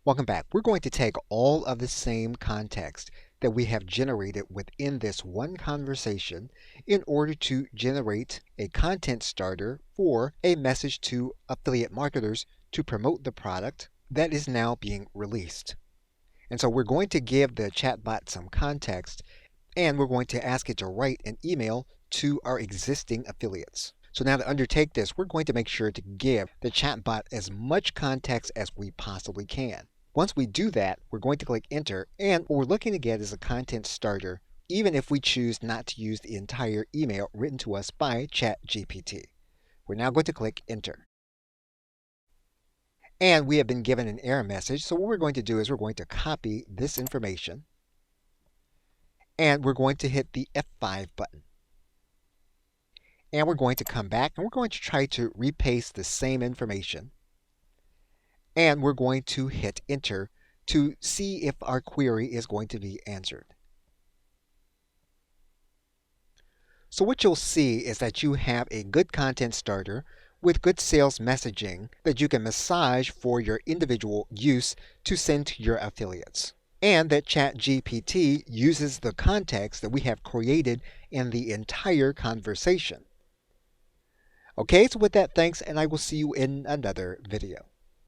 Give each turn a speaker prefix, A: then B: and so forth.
A: Welcome back. We're going to take all of the same context that we have generated within this one conversation in order to generate a content starter for a message to affiliate marketers to promote the product that is now being released. And so we're going to give the chatbot some context, and we're going to ask it to write an email to our existing affiliates. So now to undertake this, we're going to make sure to give the chatbot as much context as we possibly can. Once we do that, we're going to click enter, and what we're looking to get is a content starter, even if we choose not to use the entire email written to us by ChatGPT. We're now going to click enter. And we have been given an error message, so what we're going to do is we're going to copy this information, and we're going to hit the F5 button. And we're going to come back, and we're going to try to repaste the same information. And we're going to hit enter to see if our query is going to be answered. So what you'll see is that you have a good content starter with good sales messaging that you can massage for your individual use to send to your affiliates. And that ChatGPT uses the context that we have created in the entire conversation. Okay, so with that, thanks, and I will see you in another video.